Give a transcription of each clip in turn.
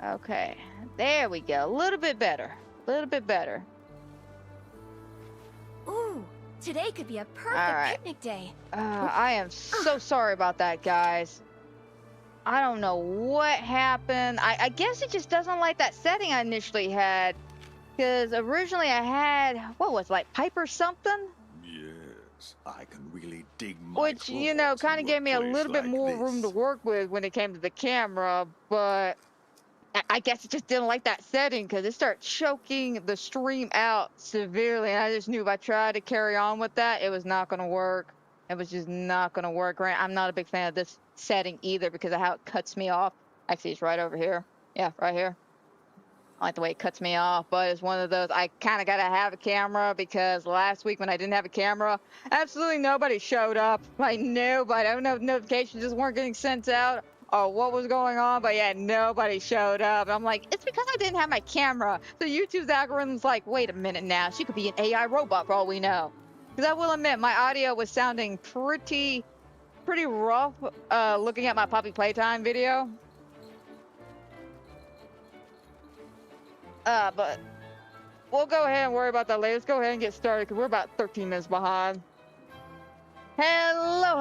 Okay, there we go. A little bit better. A little bit better. Ooh, today could be a perfect Alright. picnic day. I am so sorry about that, guys. I don't know what happened. I guess it just doesn't like that setting I initially had. Because originally I had, what was it, like pipe or something? Yes, I can really dig my Which, you know, claws kind of into gave me a place little bit like more room to this. work with when it came to the camera. But I guess it just didn't like that setting because it started choking the stream out severely. And I just knew if I tried to carry on with that, it was not going to work. It was just not going to work. Right? I'm not a big fan of this setting either because of how it cuts me off. Actually, it's right over here. Yeah, right here. I like the way it cuts me off, but it's one of those, I kind of got to have a camera because last week when I didn't have a camera, absolutely nobody showed up. Like, nobody. I don't know if notifications just weren't getting sent out or what was going on, but yeah, nobody showed up. I'm like, it's because I didn't have my camera. So YouTube's algorithm's like, wait a minute now, she could be an AI robot for all we know. Because I will admit, my audio was sounding pretty rough looking at my Poppy Playtime video. But we'll go ahead and worry about that later. Let's go ahead and get started because we're about 13 minutes behind. Hello,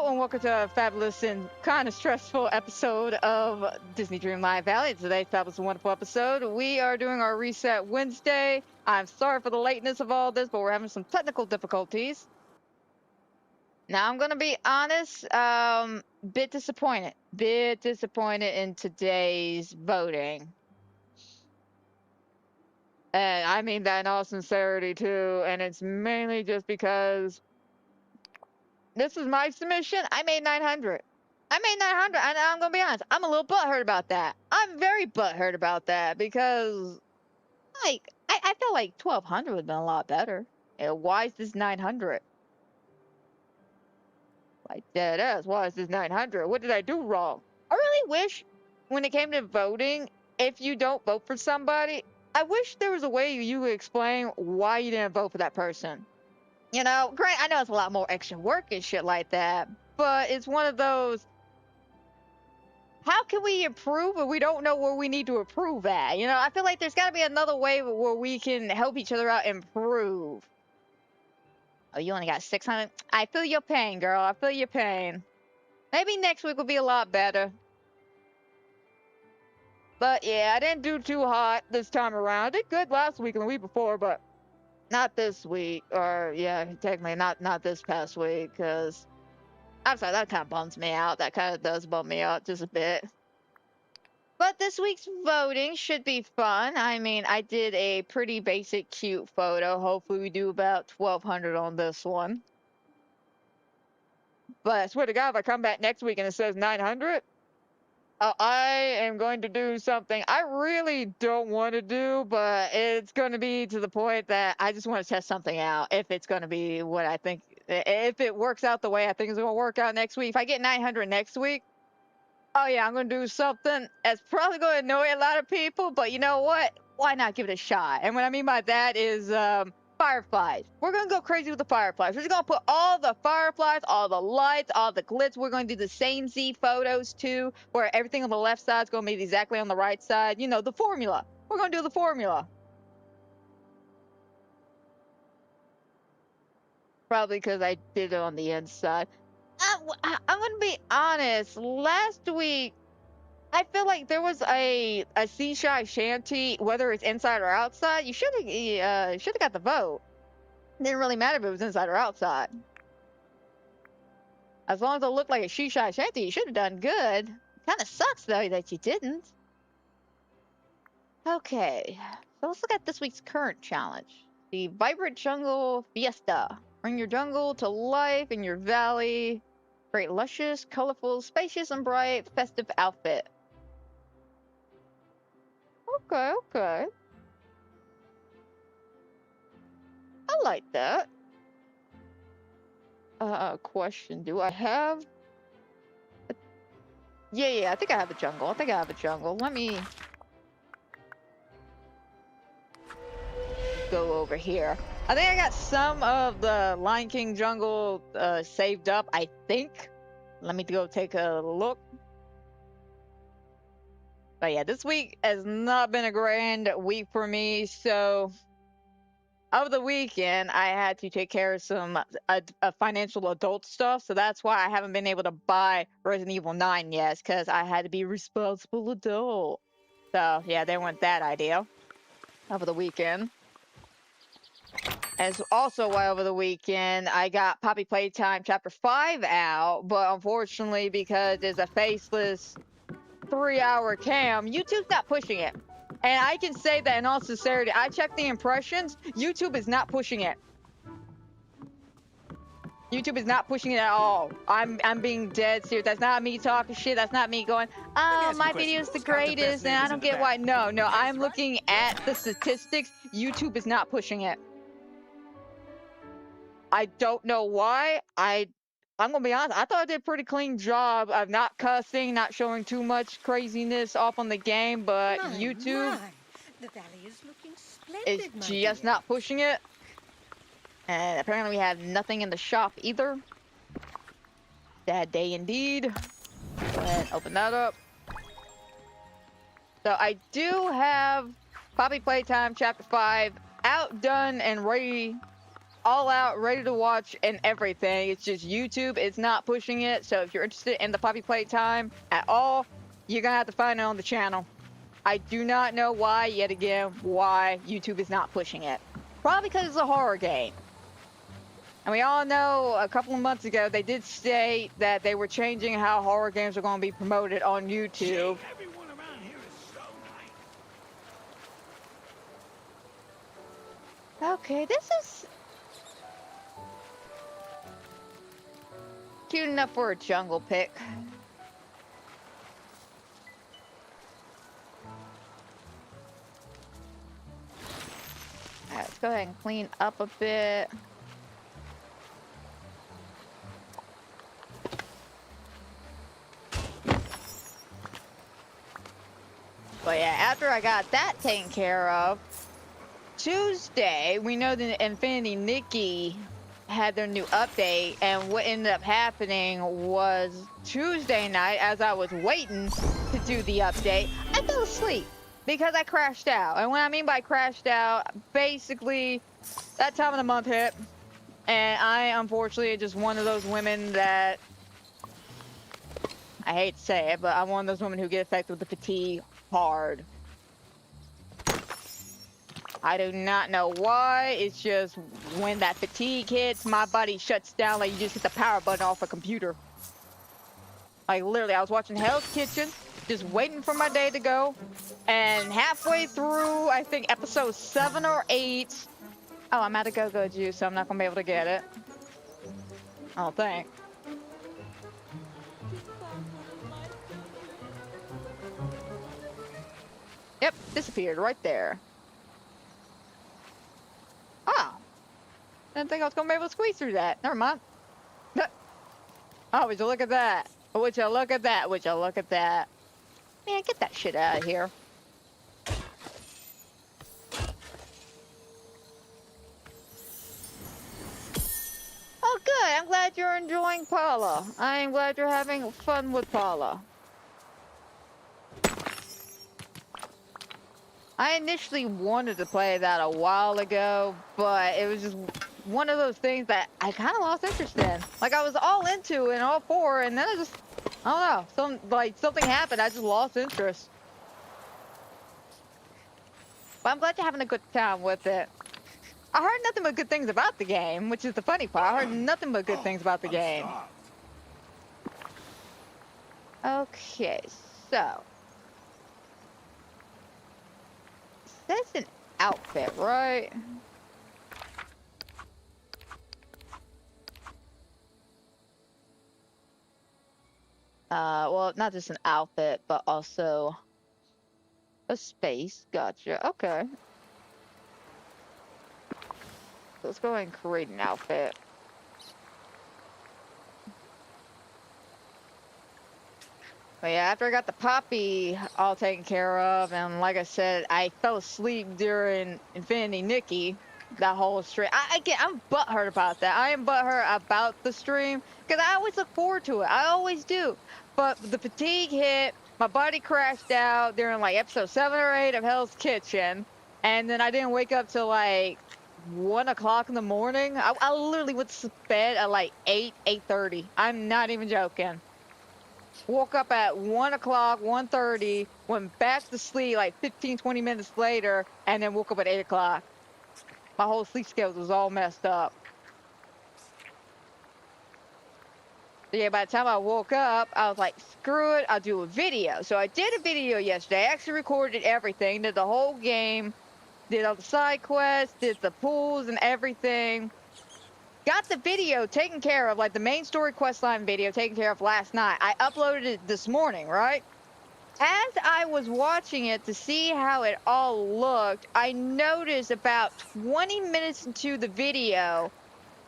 and welcome to a fabulous and kind of stressful episode of Disney Dreamlight Valley. Today's fabulous and wonderful episode. We are doing our Reset Wednesday. I'm sorry for the lateness of all this, but we're having some technical difficulties. Now, I'm going to be honest, bit disappointed in today's voting. And I mean that in all sincerity, too. And it's mainly just because this is my submission. I made 900. And I'm going to be honest. I'm a little butthurt about that. I'm very butthurt about that because, like, I feel like 1,200 would have been a lot better. Why is this 900? Like, dead ass. Why is this 900? What did I do wrong? I really wish, when it came to voting, if you don't vote for somebody, I wish there was a way you could explain why you didn't vote for that person. You know, great, I know it's a lot more extra work and shit like that, but it's one of those, how can we improve if we don't know where we need to improve at? You know, I feel like there's got to be another way where we can help each other out improve. Oh, you only got 600? I feel your pain, girl. I feel your pain. Maybe next week will be a lot better. But yeah, I didn't do too hot this time around. I did good last week and the week before, but not this week. Or yeah, technically not this past week, because I'm sorry, that kind of bums me out. That kind of does bum me out just a bit. But this week's voting should be fun. I mean, I did a pretty basic, cute photo. Hopefully we do about 1,200 on this one. But I swear to God, if I come back next week and it says 900, I am going to do something I really don't want to do, but it's going to be to the point that I just want to test something out. If it's going to be what I think, if it works out the way I think it's going to work out next week. If I get 900 next week, oh yeah, I'm going to do something that's probably going to annoy a lot of people, but you know what? Why not give it a shot? And what I mean by that is, fireflies. We're going to go crazy with the fireflies. We're just going to put all the fireflies, all the lights, all the glitz. We're going to do the same Z photos too, where everything on the left side is going to be exactly on the right side. You know, the formula. We're going to do the formula. Probably because I did it on the inside. I'm going to be honest. Last week, I feel like there was a seaside shanty, whether it's inside or outside. You should have got the vote. It didn't really matter if it was inside or outside. As long as it looked like a seaside shanty, you should have done good. Kind of sucks though that you didn't. Okay, so let's look at this week's current challenge: the Vibrant Jungle Fiesta. Bring your jungle to life in your valley. Create luscious, colorful, spacious, and bright festive outfit. Okay. I like that. Question. Do I have... Yeah, I think I have a jungle. Let me... go over here. I think I got some of the Lion King jungle saved up, I think. Let me go take a look. But yeah, this week has not been a grand week for me. So over the weekend, I had to take care of some financial adult stuff. So that's why I haven't been able to buy Resident Evil 9 yet, because I had to be a responsible adult. So yeah, they went that idea over the weekend. As also why over the weekend I got Poppy Playtime Chapter 5 out, but unfortunately because it's a faceless 3-hour cam, YouTube's not pushing it. And I can say that in all sincerity, I checked the impressions, YouTube is not pushing it. YouTube is not pushing it at all. I'm being dead serious. That's not me talking shit. That's not me going, oh, my video's the greatest, and I don't get why. No, I'm looking at the statistics. YouTube is not pushing it. I don't know why. I'm gonna be honest. I thought I did a pretty clean job of not cussing, not showing too much craziness off on the game, but YouTube The valley is looking splendid, is just not pushing it. And apparently we have nothing in the shop either. Sad day indeed. Go ahead and open that up. So I do have Poppy Playtime Chapter 5 out, done, and ready. All out, ready to watch, and everything. It's just YouTube is not pushing it. So if you're interested in the Poppy Playtime at all, you're gonna have to find it on the channel. I do not know why, yet again, why YouTube is not pushing it. Probably because it's a horror game. And we all know a couple of months ago they did state that they were changing how horror games are going to be promoted on YouTube. Everyone around here is so nice. Okay, this is cute enough for a jungle pick. Alright, let's go ahead and clean up a bit. But yeah, after I got that taken care of, Tuesday, we know that Infinity Nikki had their new update, and what ended up happening was Tuesday night, as I was waiting to do the update, I fell asleep because I crashed out. And what I mean by crashed out, basically, that time of the month hit, and I unfortunately just one of those women that, I hate to say it, but I'm one of those women who get affected with the fatigue hard. I do not know why. It's just when that fatigue hits, my body shuts down like you just hit the power button off a computer. Like literally, I was watching Hell's Kitchen, just waiting for my day to go, and halfway through, I think episode 7 or 8. Oh, I'm out of go-go juice, so I'm not gonna be able to get it. I don't think. Yep, disappeared right there. Oh. Didn't think I was gonna be able to squeeze through that. Never mind. Oh, would you look at that? Would you look at that? Would you look at that? Man, get that shit out of here. Oh, good. I'm glad you're enjoying Paula. I'm glad you're having fun with Paula. I initially wanted to play that a while ago, but it was just one of those things that I kind of lost interest in. Like, I was all into it and all for it, and then I just, I don't know, something happened, I just lost interest. But I'm glad you're having a good time with it. I heard nothing but good things about the game, which is the funny part. I heard nothing but good things about the game. Okay, so. That's an outfit, right? Well, not just an outfit, but also a space. Gotcha. Okay. Let's go ahead and create an outfit. But yeah, after I got the Poppy all taken care of, and like I said, I fell asleep during Infinity Nikki, that whole stream. I'm butthurt about that. I am butthurt about the stream, because I always look forward to it. I always do. But the fatigue hit, My body crashed out during like episode 7 or 8 of Hell's Kitchen, and then I didn't wake up till like 1 o'clock in the morning. I literally went to bed at like 8:30. I'm not even joking. Woke up at 1 o'clock, 1:30, went back to sleep like 15, 20 minutes later, and then woke up at 8 o'clock. My whole sleep schedule was all messed up. So yeah, by the time I woke up, I was like, screw it, I'll do a video. So I did a video yesterday. I actually recorded everything, did the whole game, did all the side quests, did the pools and everything. Got the video taken care of, like the main story quest line video taken care of last night. I uploaded it this morning, right? As I was watching it to see how it all looked, I noticed about 20 minutes into the video,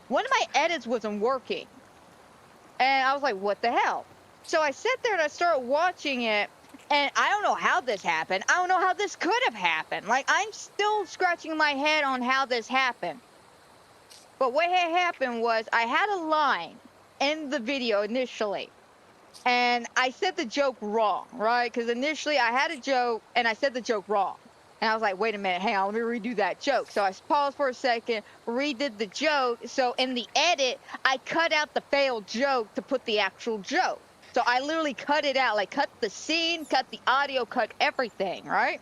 one of my edits wasn't working. And I was like, what the hell? So I sat there and I started watching it, and I don't know how this happened. I don't know how this could have happened. Like, I'm still scratching my head on how this happened. But what had happened was I had a line in the video initially, and I said the joke wrong, right? Because initially I had a joke, and I said the joke wrong. And I was like, wait a minute, hang on, let me redo that joke. So I paused for a second, redid the joke. So in the edit, I cut out the failed joke to put the actual joke. So I literally cut it out, like cut the scene, cut the audio, cut everything, right?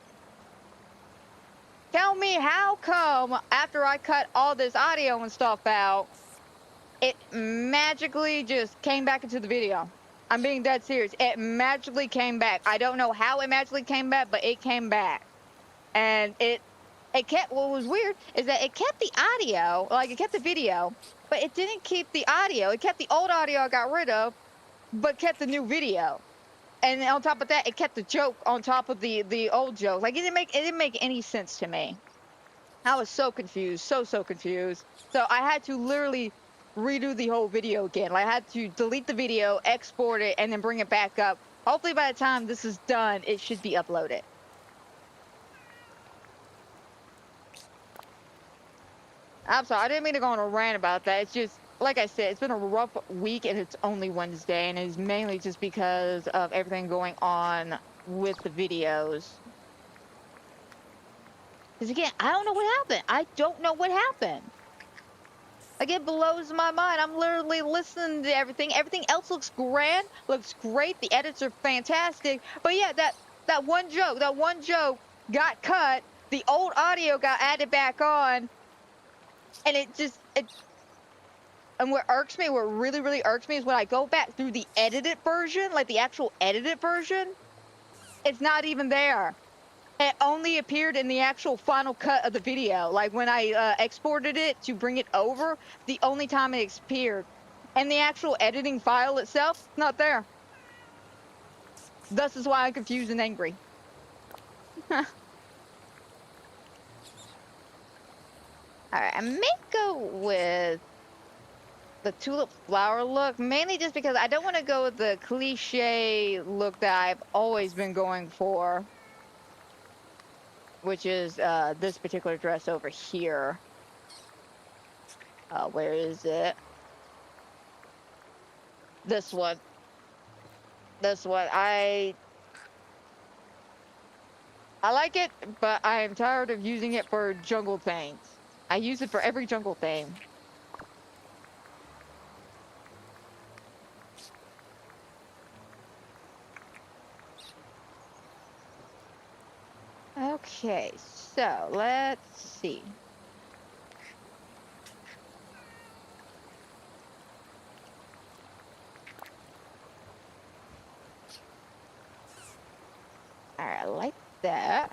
Tell me how come after I cut all this audio and stuff out, it magically just came back into the video. I'm being dead serious. It magically came back. I don't know how it magically came back, but it came back. And it kept, what was weird is that it kept the audio, like it kept the video, but it didn't keep the audio. It kept the old audio I got rid of, but kept the new video. And on top of that, it kept the joke on top of the old joke. Like it didn't make any sense to me. I was so confused, so confused. So I had to literally redo the whole video again. Like I had to delete the video, export it, and then bring it back up. Hopefully by the time this is done, it should be uploaded. I'm sorry, I didn't mean to go on a rant about that. It's just, like I said, it's been a rough week and it's only Wednesday, and it's mainly just because of everything going on with the videos. Because again, I don't know what happened. I don't know what happened. Like, it blows my mind. I'm literally listening to everything. Everything else looks grand, looks great. The edits are fantastic. But yeah, that one joke got cut. The old audio got added back on. And and what irks me, what really irks me is when I go back through the edited version, like the actual edited version, it's not even there. It only appeared in the actual final cut of the video. Like when I exported it to bring it over, the only time it appeared. And the actual editing file itself, not there. Thus is why I'm confused and angry. Alright, I may go with the tulip flower look, mainly just because I don't want to go with the cliche look that I've always been going for, which is this particular dress over here. Where is it? This one. I like it, but I am tired of using it for jungle things. I use it for every jungle thing. Okay, so let's see. Alright, I like that.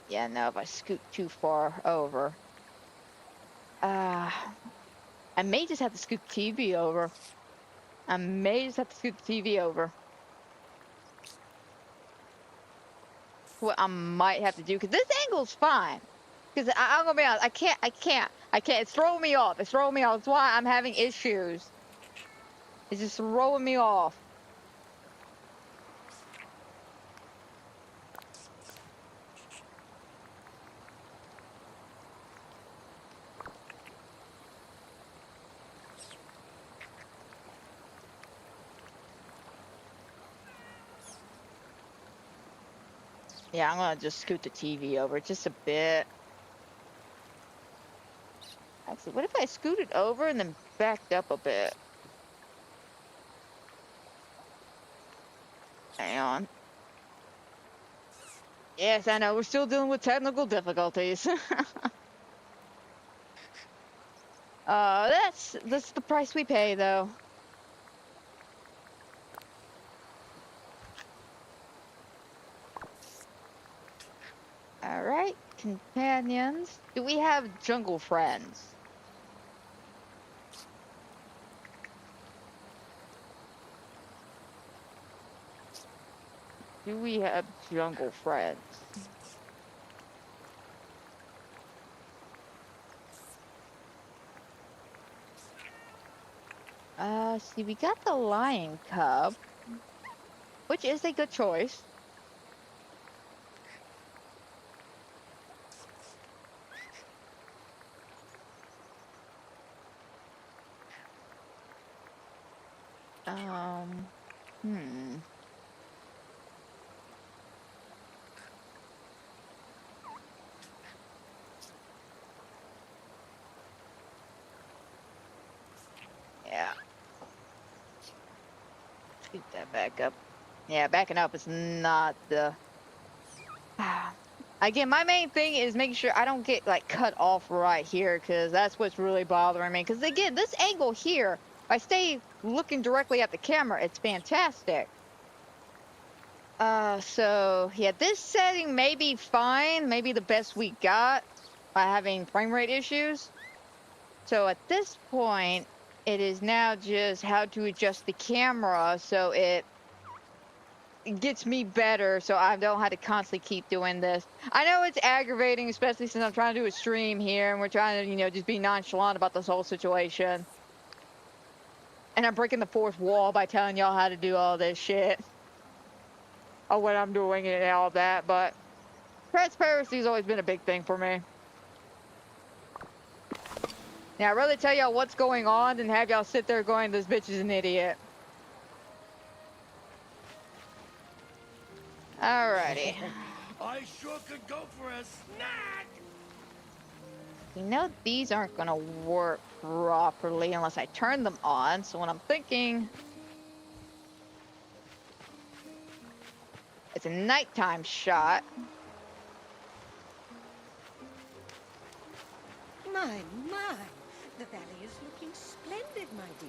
Yeah, no, if I scoot too far over. I may just have to scoot the TV over. What I might have to do, because this angle's fine. Because I'm gonna be honest, I can't. It's throwing me off. That's why I'm having issues. It's just throwing me off. Yeah, I'm gonna just scoot the TV over just a bit. Actually, what if I scooted over and then backed up a bit? Hang on. Yes, I know, we're still dealing with technical difficulties. That's the price we pay, though. Alright, companions. Do we have jungle friends? Do we have jungle friends? See, we got the lion cub, which is a good choice. Hmm. Yeah. Scoot that back up. Yeah, backing up is not the... Again, my main thing is making sure I don't get, like, cut off right here, because that's what's really bothering me. Because, again, this angle here, if I stay looking directly at the camera, it's fantastic. So, yeah, this setting may be fine, maybe the best we got by having frame rate issues. So, at this point, it is now just how to adjust the camera so it gets me better, so I don't have to constantly keep doing this. I know it's aggravating, especially since I'm trying to do a stream here and we're trying to, you know, just be nonchalant about this whole situation. And I'm breaking the fourth wall by telling y'all how to do all this shit. Or what I'm doing and all that, but transparency's always been a big thing for me. Now, I'd rather tell y'all what's going on than have y'all sit there going, this bitch is an idiot. Alrighty. I sure could go for a snack. You know these aren't gonna work properly unless I turn them on, so what I'm thinking... It's a nighttime shot. My, the valley is looking splendid, my dear.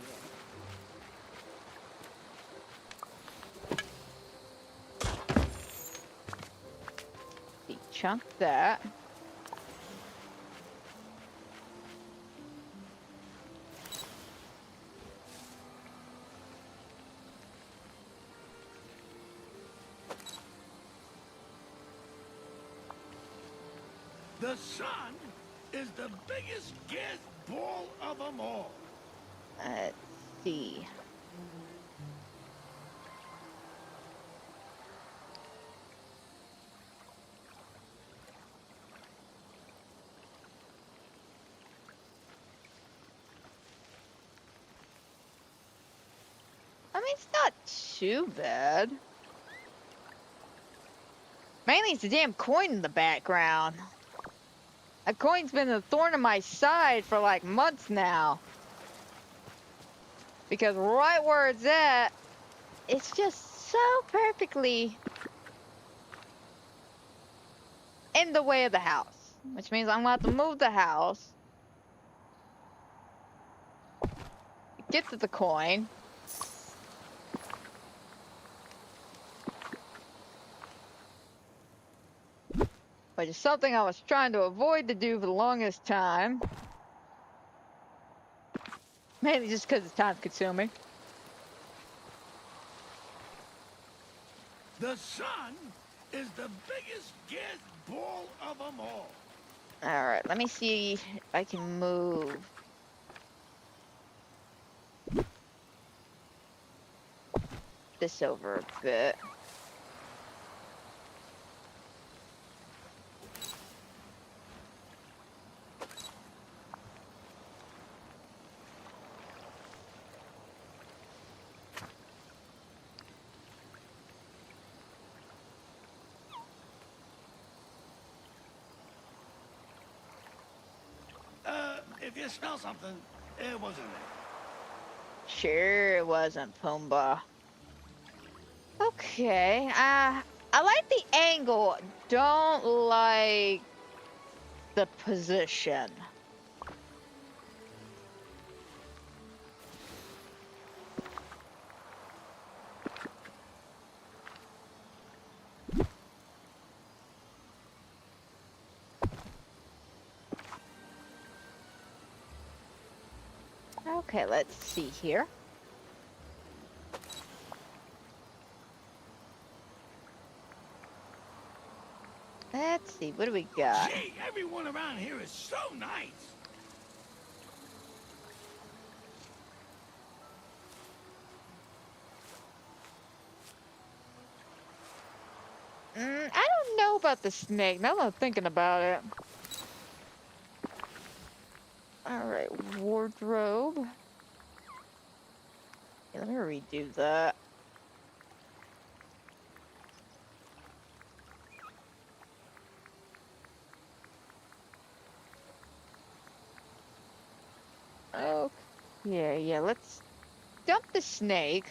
Chunk that. The sun is the biggest gas ball of them all. Let's see. I mean, it's not too bad. Mainly it's the damn coin in the background. That coin's been a thorn in my side for like months now. Because right where it's at, it's just so perfectly in the way of the house. Which means I'm gonna have to move the house. Get to the coin. Which is something I was trying to avoid to do for the longest time. Mainly just because it's time consuming. The sun is the biggest gas ball of them all. Alright, let me see if I can move. This over a bit. if you smell something, it wasn't me. Sure it wasn't, Pumbaa. Okay, I like the angle. Don't like the position. Okay, let's see here. Let's see, what do we got? Gee, everyone around here is so nice. I don't know about the snake. Now that I'm thinking about it. Alright, wardrobe. Yeah, let me redo that. Okay, yeah, let's dump the snake.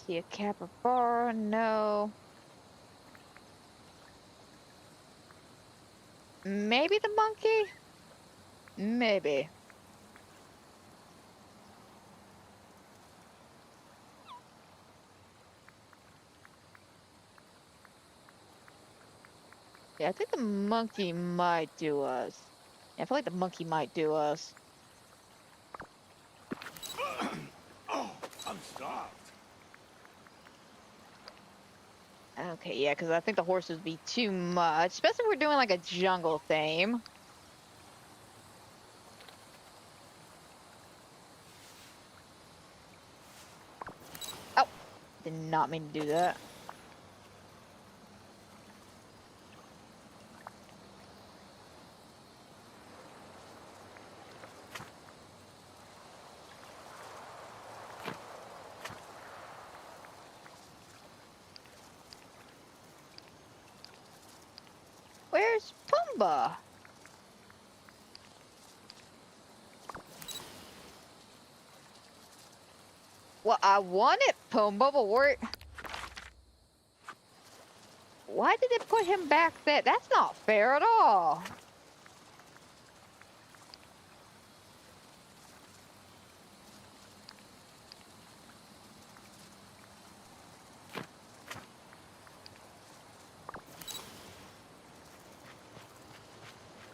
See a capybara? No. Maybe the monkey? Maybe. Yeah, I think the monkey might do us. Yeah, I feel like the monkey might do us. Oh, I'm starved. Okay, yeah, because I think the horses would be too much. Especially if we're doing like a jungle theme. Oh, did not mean to do that. Where's Pumbaa? Well, I want it, Pumbaa, but why did it put him back there? That's not fair at all.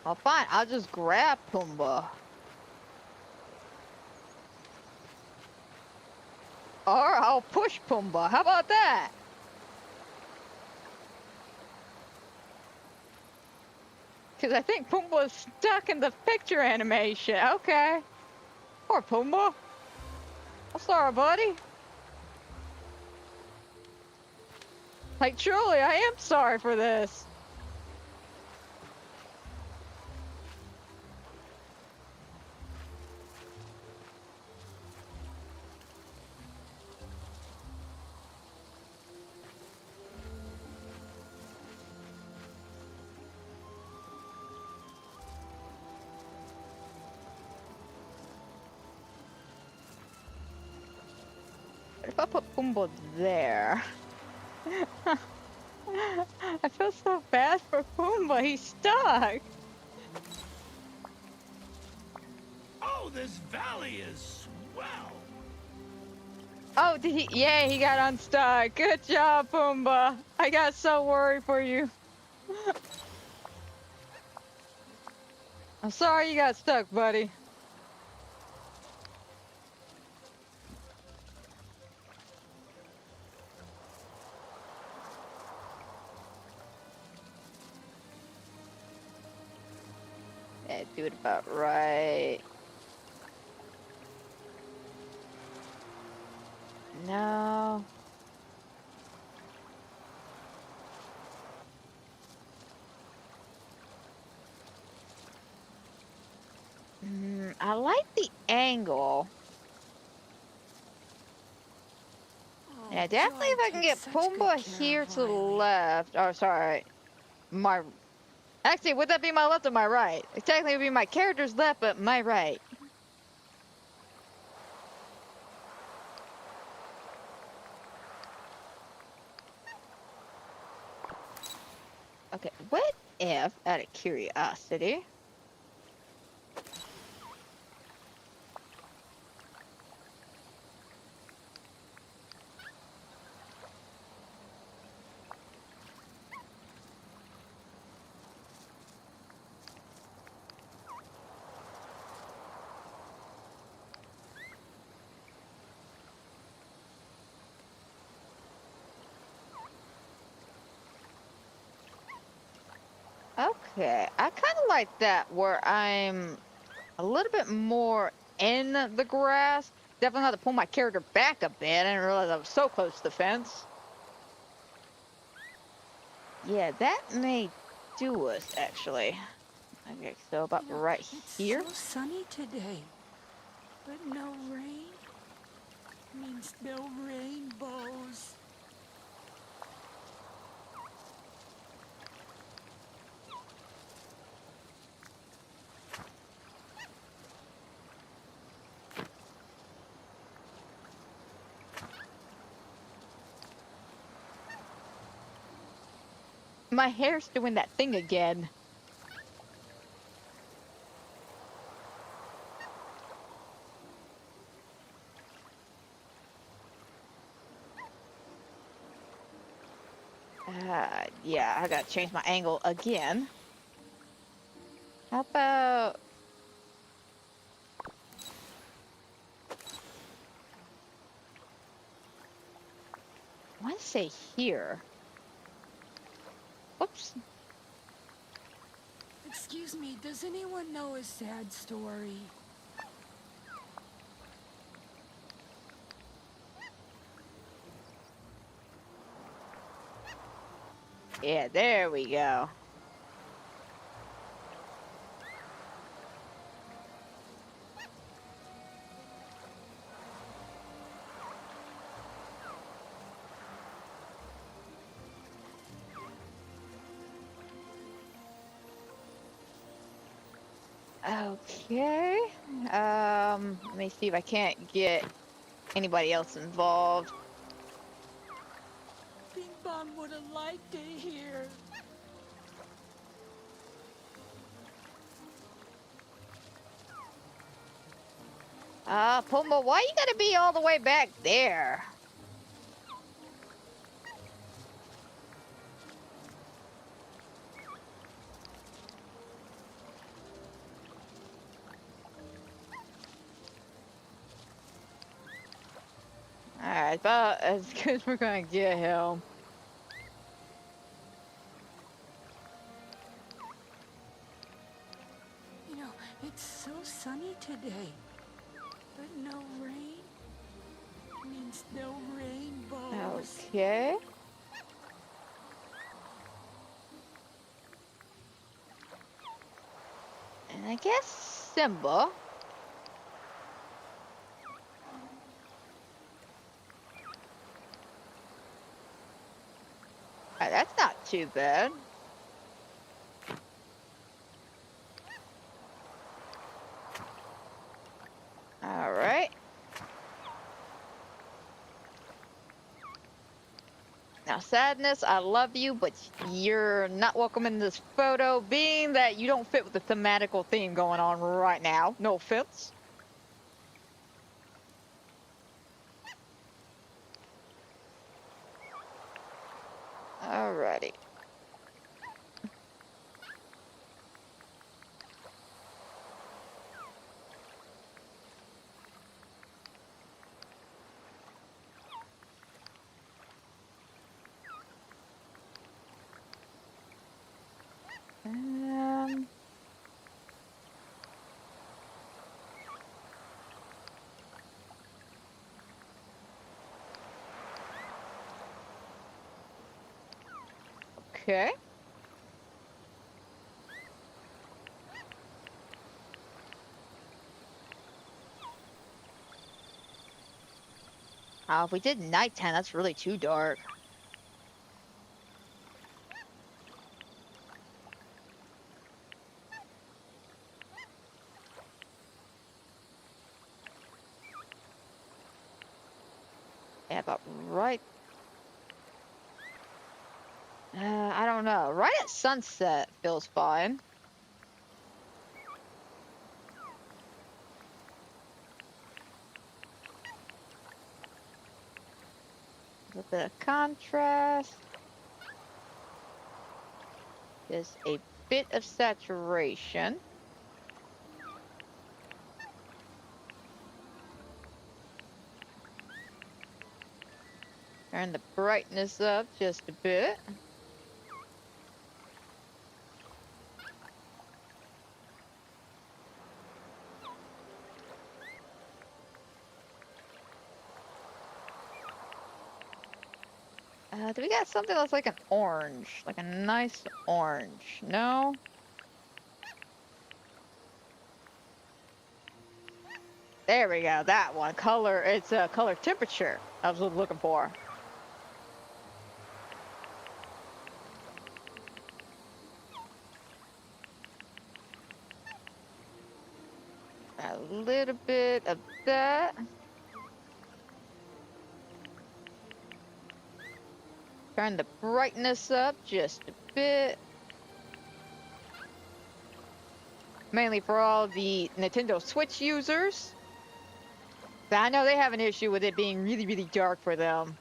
Well, fine, I'll just grab Pumbaa. Or I'll push Pumbaa. How about that? Because I think Pumbaa's stuck in the picture animation. Okay. Poor Pumbaa. I'm sorry, buddy. Like, truly, I am sorry for this. If I put Pumbaa there... I feel so bad for Pumbaa. He's stuck. Oh, this valley is swell. Oh, did he? Yeah, he got unstuck. Good job, Pumbaa. I got so worried for you. I'm sorry you got stuck, buddy. Yeah, do it about right. No. I like the angle. Yeah, definitely if I can get Pumbaa here to the left. Oh, sorry. My... Actually, would that be my left or my right? It technically would be my character's left, but my right. Okay, what if, out of curiosity... Okay, I kind of like that where I'm a little bit more in the grass. Definitely have to pull my character back a bit. I didn't realize I was so close to the fence. Yeah, that may do us, actually. Okay, so about right here. It's so sunny today, but no rain means no rainbows. My hair's doing that thing again. Yeah, I gotta change my angle again. How about... I want to say here. Whoops. Excuse me, does anyone know a sad story? Yeah, there we go. Okay. Let me see if I can't get anybody else involved. Bing Bong would have liked it here. Pumbaa, why you gotta be all the way back there? Alright, about as good as we're gonna get him. You know, it's so sunny today, but no rain means no rainbows. Okay. And I guess Simba. That's not too bad. Alright. Now, Sadness, I love you, but you're not welcome in this photo, being that you don't fit with the thematical theme going on right now. No offense. Alrighty. Okay. If we did nighttime, that's really too dark. Yeah, but right... I don't know. Right at sunset feels fine. A bit of contrast. Just a bit of saturation. Turn the brightness up just a bit. Do we got something that's like an orange? Like a nice orange? No? There we go, that one. Color, it's a color temperature I was looking for. A little bit of that. Turn the brightness up just a bit. Mainly for all the Nintendo Switch users. I know they have an issue with it being really, really dark for them.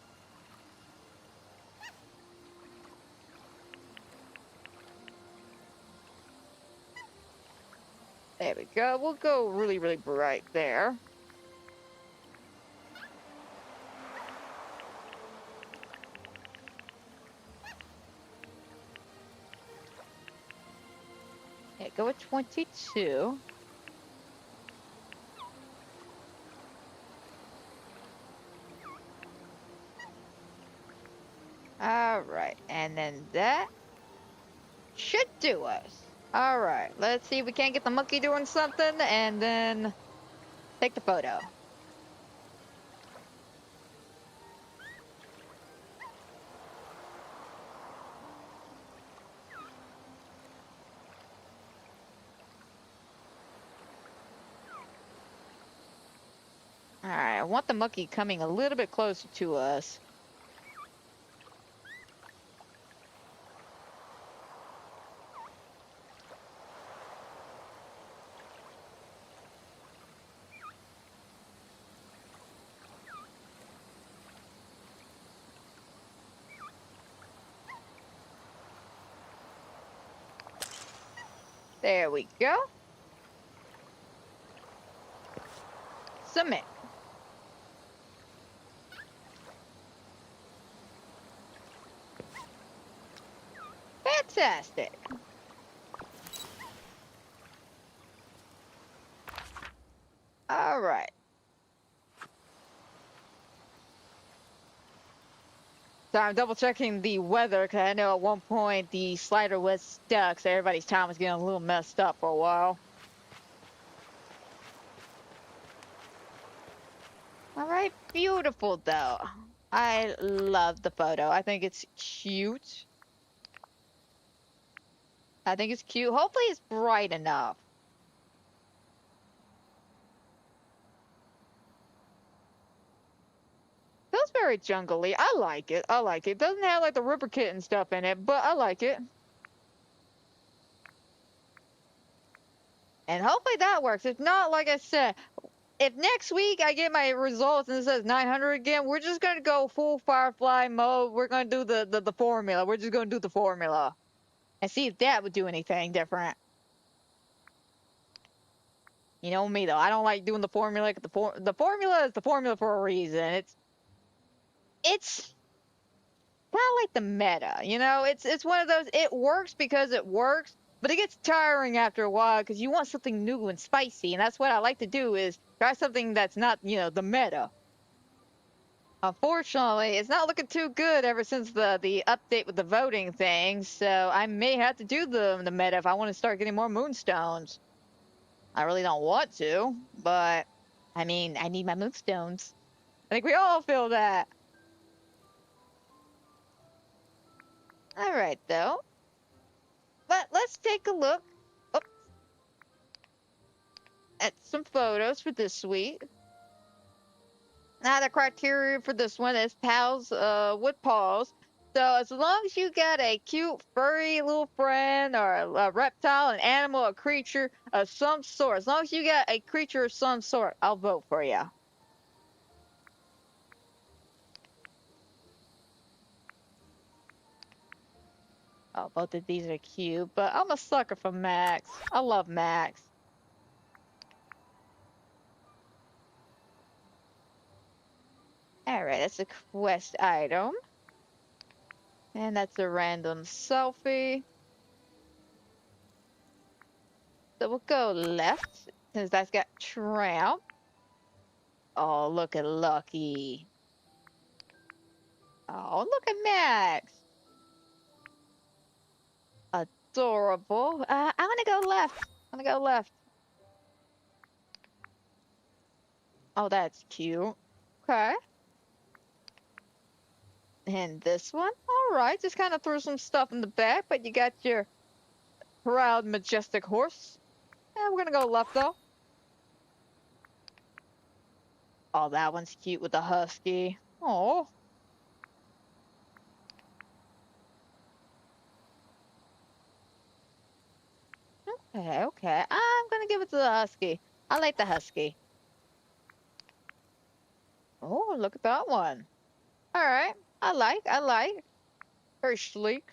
There we go. We'll go really, really bright there. Yeah, go with 22. Alright, and then that should do us. Alright, let's see if we can't get the monkey doing something, and then take the photo. Alright, I want the monkey coming a little bit closer to us. There we go. Submit. Fantastic. All right. So I'm double checking the weather because I know at one point the slider was stuck, so everybody's time was getting a little messed up for a while. All right, beautiful though. I love the photo. I think it's cute. I think it's cute. Hopefully it's bright enough. Feels very jungly. I like it. I like it. Doesn't have like the rubber kitten stuff in it, but I like it. And hopefully that works. If not, like I said, if next week I get my results and it says 900 again, we're just gonna go full Firefly mode. We're gonna do the formula. We're just gonna do the formula and see if that would do anything different. You know me though. I don't like doing the formula. The formula is the formula for a reason. It's kind of like the meta. You know, it's one of those. It works because it works, but it gets tiring after a while because you want something new and spicy, and that's what I like to do is try something that's not, you know, the meta. Unfortunately, it's not looking too good ever since the update with the voting thing, so I may have to do the meta if I want to start getting more moonstones. I really don't want to, but I mean, I need my moonstones. I think we all feel that. Alright, though. But let's take a look at some photos for this week. Now, the criteria for this one is pals with paws. So, as long as you got a cute, furry little friend, or a reptile, an animal, a creature of some sort, as long as you got a creature of some sort, I'll vote for you. Oh, both of these are cute, but I'm a sucker for Max. I love Max. Alright, that's a quest item. And that's a random selfie. So we'll go left, since that's got Tramp. Oh, look at Lucky. Oh, look at Max. Adorable. I'm gonna go left. I'm gonna go left. Oh, that's cute. Okay. And this one? Alright, just kind of threw some stuff in the back, but you got your proud, majestic horse. And we're gonna go left, though. Oh, that one's cute with the husky. Oh. Okay, okay. I'm gonna give it to the husky. I like the husky. Oh, look at that one. Alright. I like. Very sleek.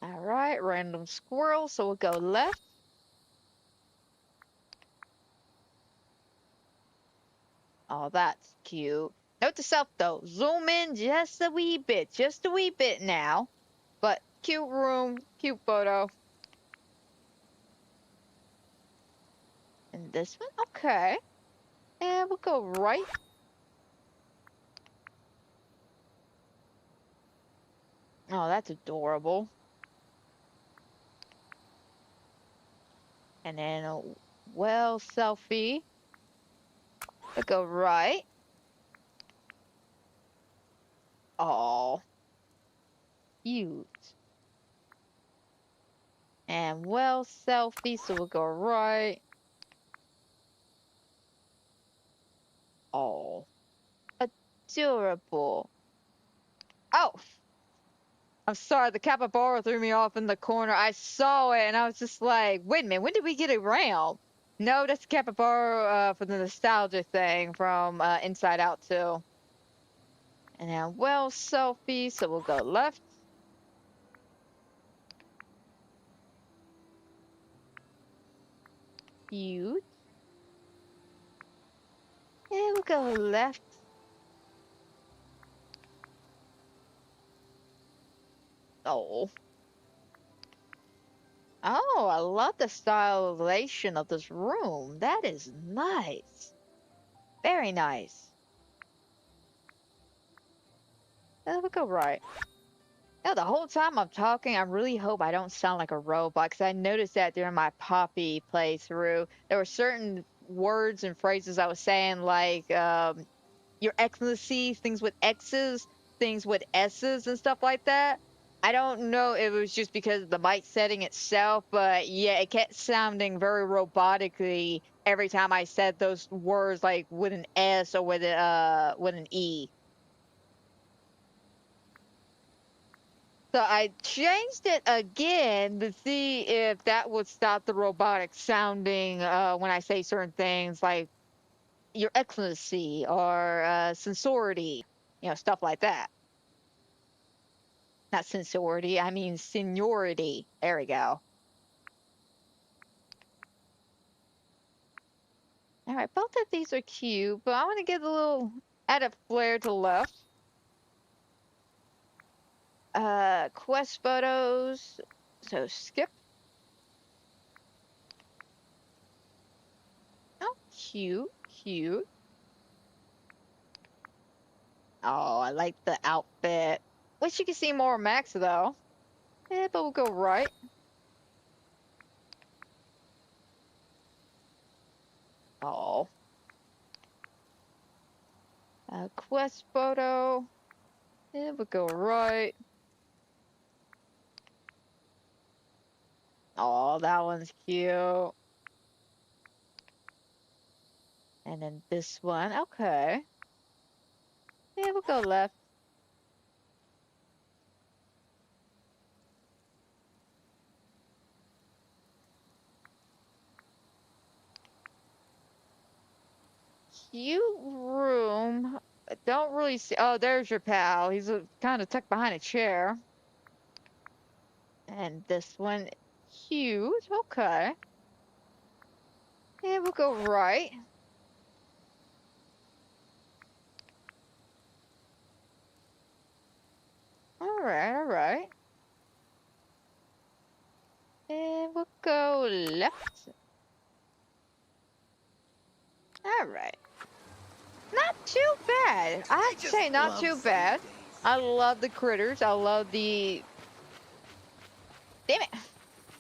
Alright, random squirrel, so we'll go left. Oh, that's cute. Note to self, though. Zoom in just a wee bit. Just a wee bit now. But cute room, cute photo. And this one? Okay. And we'll go right. Oh, that's adorable. And then a well selfie. We'll go right. Oh, cute. And well selfie, so we'll go right. Oh, adorable. Oh, I'm sorry, the capybara threw me off in the corner. I saw it and I was just like, wait a minute, when did we get around? No, that's the capybara for the nostalgia thing from Inside Out 2. And then well selfie, so we'll go left. Cute. And we'll go left. Oh. Oh, I love the stylization of this room. That is nice. Very nice. We'll go right. Now, the whole time I'm talking, I really hope I don't sound like a robot, because I noticed that during my Poppy playthrough, there were certain words and phrases I was saying, like, Your Excellency, things with X's, things with S's, and stuff like that. I don't know if it was just because of the mic setting itself, but yeah, it kept sounding very robotically every time I said those words, like with an S or with an E. So I changed it again to see if that would stop the robotic sounding when I say certain things like Your Excellency or sensority, stuff like that. Not sensority, I mean seniority. There we go. All right, both of these are cute, but I want to get a little added flair to the left. Quest photos. So skip. Oh, cute, cute. Oh, I like the outfit. Wish you could see more of Max though. Yeah, but we'll go right. Oh. Quest photo. It would go right. Oh, that one's cute. And then this one. Okay. Yeah, we'll go left. Cute room. I don't really see. Oh, there's your pal. He's kind of tucked behind a chair. And this one, cute. Okay. Yeah, we'll go right. All right, all right. And we'll go left. All right. Not too bad. I have to say, not too bad. I love the critters. I love the. Damn it.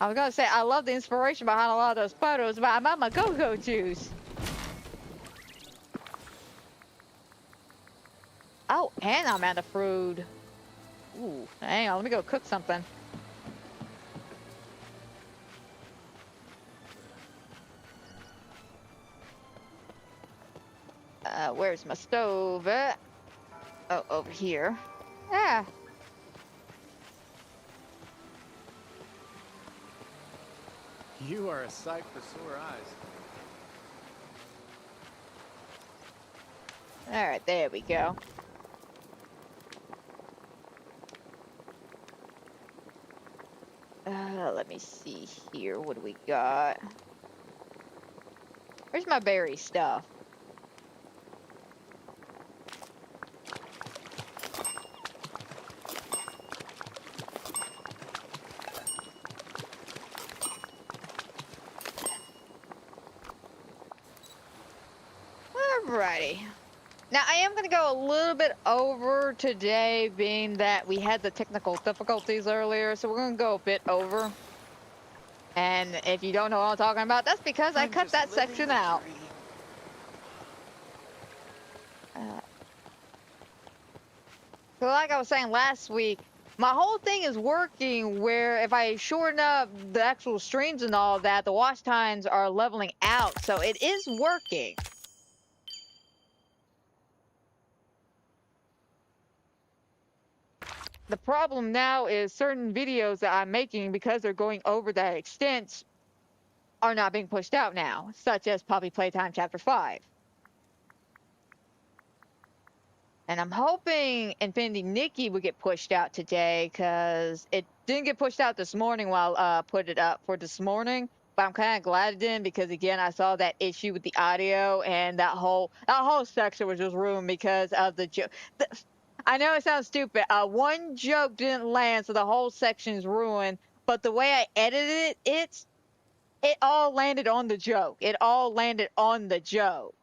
I was gonna say I love the inspiration behind a lot of those photos, but I'm on my go-go juice. Oh, and I'm out of food. Ooh, hang on, let me go cook something. Where's my stove at? Oh, over here. Ah. You are a sight for sore eyes. All right, there we go. Let me see here. What do we got? Where's my berry stuff? Alrighty. Now, I am going to go a little bit over today, being that we had the technical difficulties earlier, so we're going to go a bit over. And if you don't know what I'm talking about, that's because I cut that section out. So like I was saying last week, my whole thing is working where if I shorten up the actual streams and all that, the watch times are leveling out, so it is working. The problem now is certain videos that I'm making, because they're going over that extent, are not being pushed out now, such as Puppy Playtime Chapter 5. And I'm hoping Infinity Nikki would get pushed out today, because it didn't get pushed out this morning while put it up for this morning. But I'm kind of glad it didn't, because again, I saw that issue with the audio, and that whole section was just ruined because of the joke. I know it sounds stupid. One joke didn't land, so the whole section's ruined. But the way I edited it, it all landed on the joke. It all landed on the joke.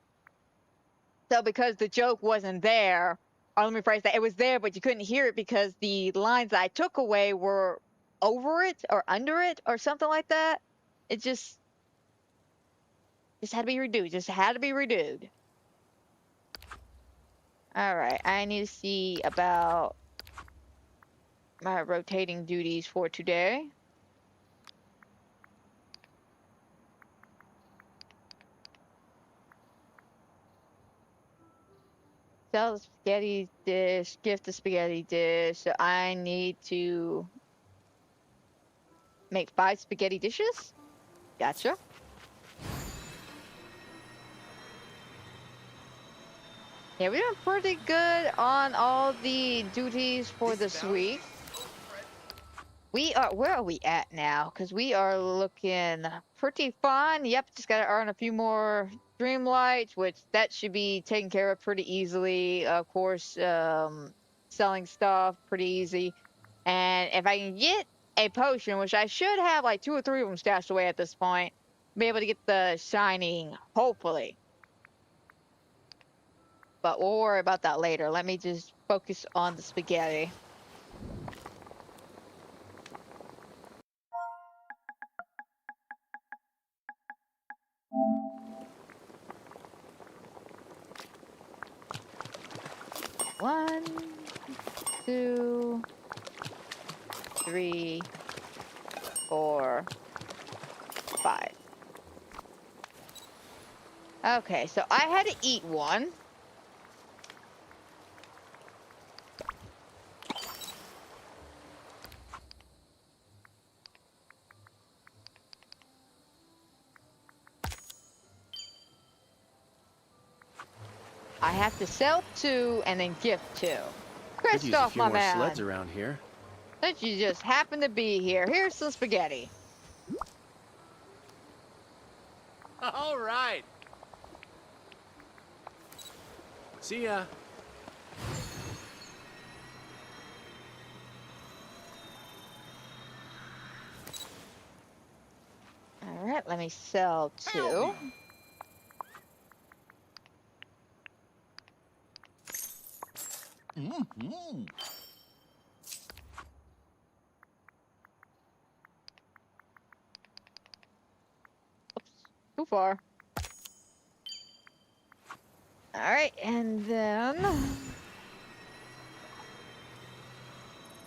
So because the joke wasn't there, or let me phrase that, it was there, but you couldn't hear it because the lines that I took away were over it or under it or something like that. It just had to be redo. Just had to be redoed. All right, I need to see about my rotating duties for today. Sell the spaghetti dish, gift the spaghetti dish. So I need to make 5 spaghetti dishes. Gotcha. Yeah, we're doing pretty good on all the duties for this week. We are, where are we at now? Because we are looking pretty fine. Yep, just got to earn a few more Dreamlights, which that should be taken care of pretty easily. Of course, selling stuff, pretty easy. And if I can get a potion, which I should have like 2 or 3 of them stashed away at this point, be able to get the shining, hopefully. But we'll worry about that later. Let me just focus on the spaghetti. 1, 2, 3, 4, 5. Okay, so I had to eat one. I have to sell 2 and then gift 2. Could use a Christoph, few my more man. sleds around here. Since you just happen to be here, here's some spaghetti. All right. See ya. All right, let me sell 2. Mm-hmm. Too far. All right, and then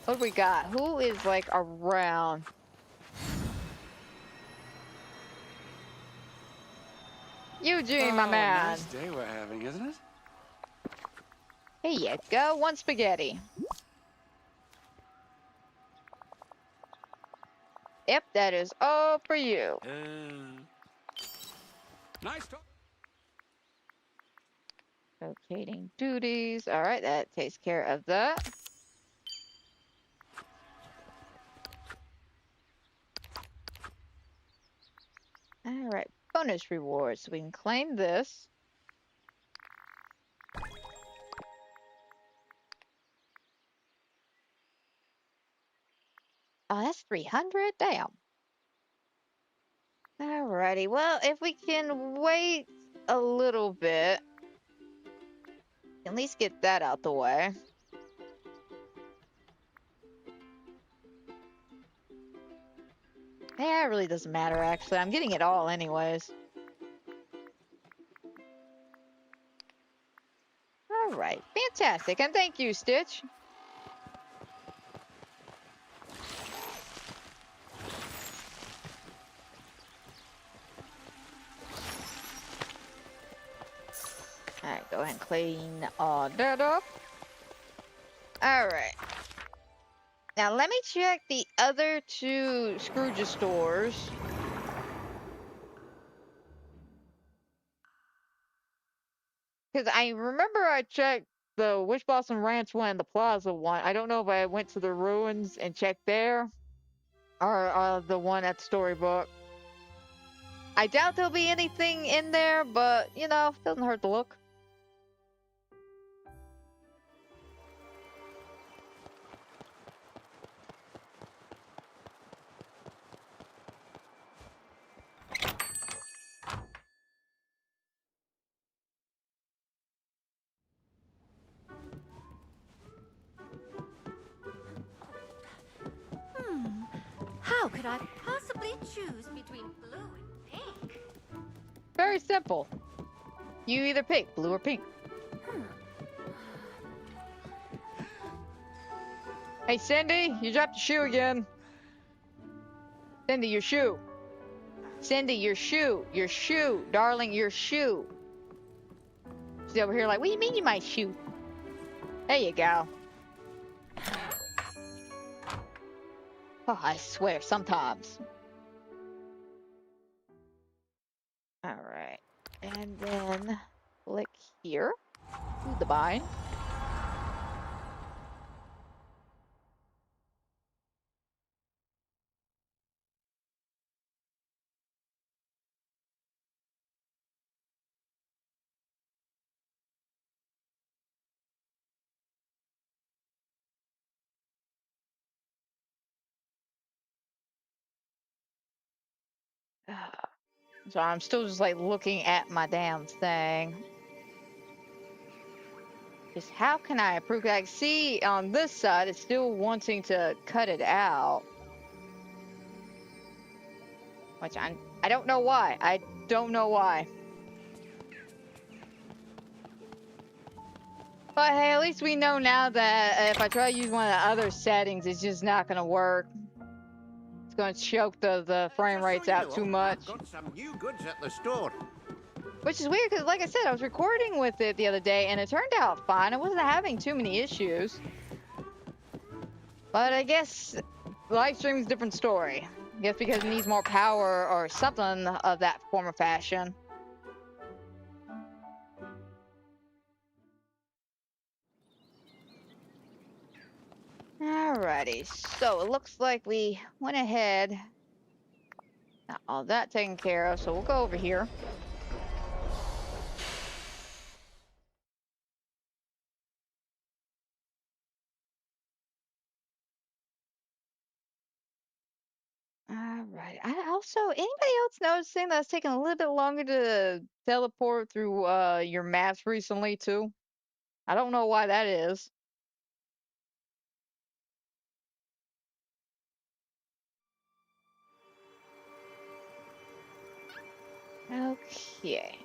what do we got? Who is like around? Eugene, my man. Nice day we're having, isn't it? Here you go, 1 spaghetti. Yep, that is all for you. Nice talk. Locating duties. All right, that takes care of that. All right, bonus rewards. So we can claim this. Oh, that's 300? Damn. Alrighty, well, if we can wait a little bit, at least get that out the way. Yeah, it really doesn't matter, actually. I'm getting it all anyways. Alright, fantastic, and thank you, Stitch. Alright, go ahead and clean all that up. Alright. Now, let me check the other 2 Scrooge stores. Because I remember I checked the Wish Blossom Ranch one and the Plaza one. I don't know if I went to the ruins and checked there. Or the one at the storybook. I doubt there'll be anything in there, but, you know, doesn't hurt to look. How could I possibly choose between blue and pink? Very simple. You either pick blue or pink. Hey, Cindy, you dropped your shoe again. Cindy, your shoe. Cindy, your shoe. Your shoe. Darling, your shoe. She's over here like, what do you mean you my shoe? There you go. Oh, I swear, sometimes. Alright. And then click here. To the bind. So I'm still just like looking at my damn thing. Just how can I approve? I see on this side it's still wanting to cut it out. Which I don't know why. I don't know why. But hey, at least we know now that if I try to use one of the other settings, it's just not gonna work. It's gonna choke the frame Just so rates you out know, too much. I've got some new goods at the store. Which is weird, because like I said, I was recording with it the other day, and it turned out fine. I wasn't having too many issues. But I guess live stream's a different story. I guess because it needs more power or something of that form of fashion. Alrighty, so it looks like we went ahead. Got all that taken care of, so we'll go over here. Alright. I also, anybody else noticing that it's taking a little bit longer to teleport through your maps recently too? I don't know why that is. Okay.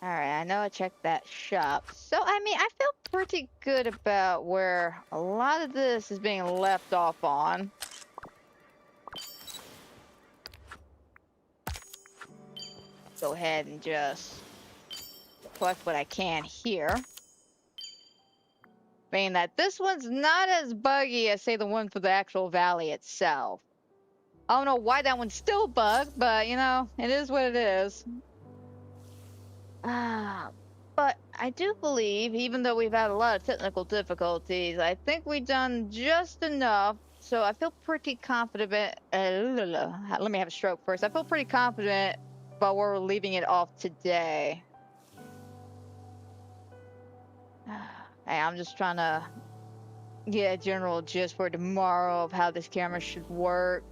Alright, I know I checked that shop. So, I mean, I feel pretty good about where a lot of this is being left off on. Go ahead and just collect what I can here. Meaning that this one's not as buggy as, say, the one for the actual valley itself. I don't know why that one's still bugged, but, you know, it is what it is. But I do believe, even though we've had a lot of technical difficulties, I think we've done just enough. So I feel pretty confident. Let me have a stroke first. I feel pretty confident about where we're leaving it off today. Hey, I'm just trying to get a general gist for tomorrow of how this camera should work.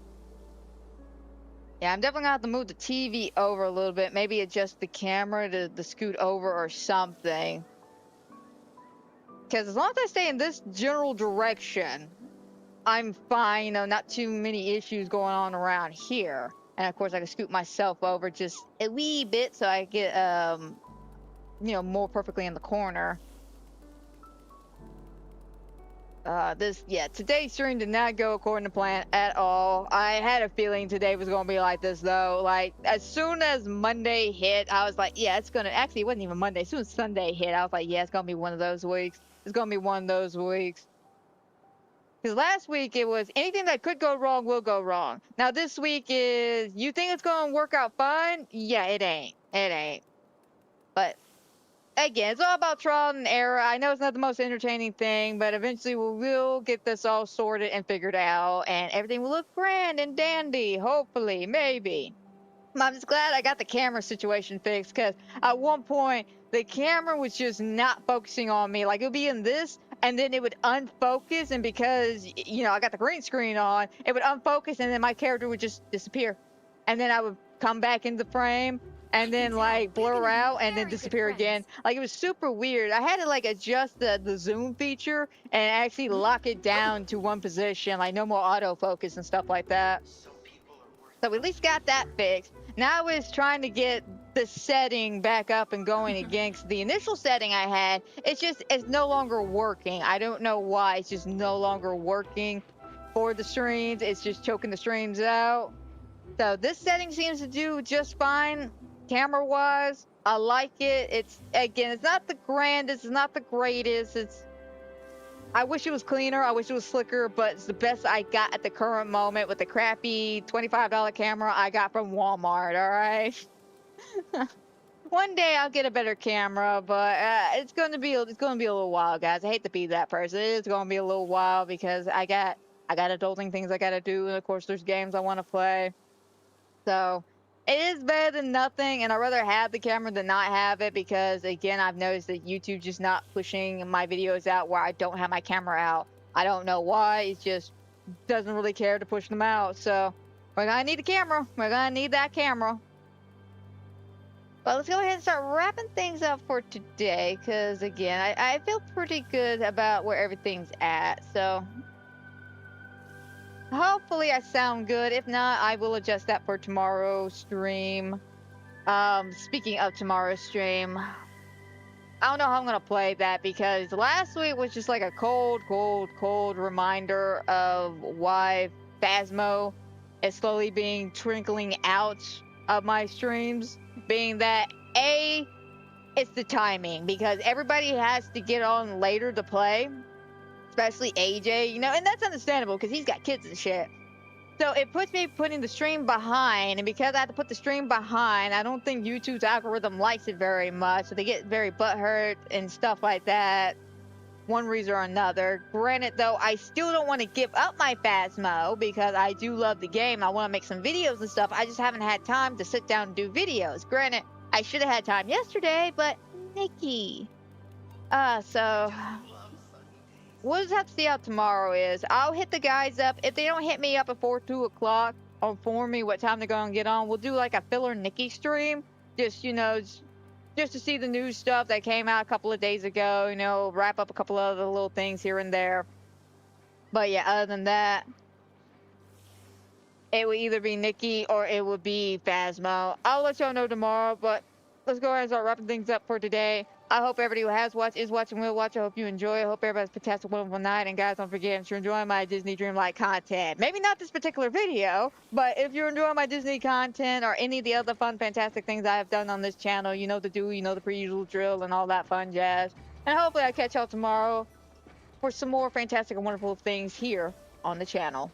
Yeah, I'm definitely gonna have to move the TV over a little bit. Maybe adjust the camera to scoot over or something. Because as long as I stay in this general direction, I'm fine. You know, not too many issues going on around here. And of course, I can scoot myself over just a wee bit so I get, you know, more perfectly in the corner. Today's stream did not go according to plan at all. I had a feeling today was going to be like this, though. Like, as soon as Monday hit, I was like, yeah, it's going to, actually, it wasn't even Monday. As soon as Sunday hit, I was like, yeah, it's going to be one of those weeks. It's going to be one of those weeks. Because last week, it was anything that could go wrong will go wrong. Now, this week is, you think it's going to work out fine? Yeah, it ain't. It ain't. But again, it's all about trial and error. I know it's not the most entertaining thing, but eventually we will get this all sorted and figured out, and everything will look grand and dandy, hopefully, maybe. I'm just glad I got the camera situation fixed, because at one point, the camera was just not focusing on me. Like, it would be in this, and then it would unfocus, and because, you know, I got the green screen on, it would unfocus, and then my character would just disappear. And then I would come back into the frame, and then like blur out and then disappear again. Like, it was super weird. I had to like adjust the zoom feature and actually lock it down to one position, like no more autofocus and stuff like that. So we at least got that fixed. Now I was trying to get the setting back up and going again, 'cause the initial setting I had, it's no longer working. I don't know why. It's just no longer working for the streams. It's just choking the streams out. So this setting seems to do just fine. Camera wise, I like it. It's not the grandest, it's not the greatest. I wish it was cleaner, I wish it was slicker, but it's the best I got at the current moment with the crappy $25 camera I got from Walmart. All right. One day I'll get a better camera, but it's gonna be a little while, guys. I hate to be that person. It's gonna be a little while because I got adulting things I gotta do, and of course there's games I want to play. So it is better than nothing, and I'd rather have the camera than not have it, because again, I've noticed that YouTube just not pushing my videos out where I don't have my camera out. I don't know why. It just doesn't really care to push them out. So we're gonna need a camera. We're gonna need that camera. But let's go ahead and start wrapping things up for today, because again, I feel pretty good about where everything's at. So hopefully I sound good. If not, I will adjust that for tomorrow's stream. Speaking of tomorrow's stream, I don't know how I'm gonna play that because last week was just like a cold reminder of why Phasmo is slowly being trickling out of my streams. Being that A, it's the timing because everybody has to get on later to play, especially AJ, you know, and that's understandable because he's got kids and shit. So it puts me putting the stream behind, and because I have to put the stream behind, I don't think YouTube's algorithm likes it very much. So they get very butthurt and stuff like that, one reason or another. Granted, though, I still don't want to give up my Phasmo because I do love the game. I want to make some videos and stuff. I just haven't had time to sit down and do videos. Granted, I should have had time yesterday, but Nikki. So we'll just have to see how tomorrow is. I'll hit the guys up. If they don't hit me up before 2 o'clock or inform me what time they're going to get on, we'll do like a filler Nikki stream. Just, you know, just to see the new stuff that came out a couple of days ago, you know, wrap up a couple of other little things here and there. But yeah, other than that, it would either be Nikki or it would be Phasmo. I'll let y'all know tomorrow, but let's go ahead and start wrapping things up for today. I hope everybody who has watched, is watching, will watch. I hope you enjoy. I hope everybody's a fantastic, wonderful night. And guys, don't forget, if you're enjoying my Disney Dreamlight content, maybe not this particular video, but if you're enjoying my Disney content or any of the other fun, fantastic things I have done on this channel, you know the do, you know the pre-usual drill and all that fun jazz. And hopefully I'll catch y'all tomorrow for some more fantastic and wonderful things here on the channel.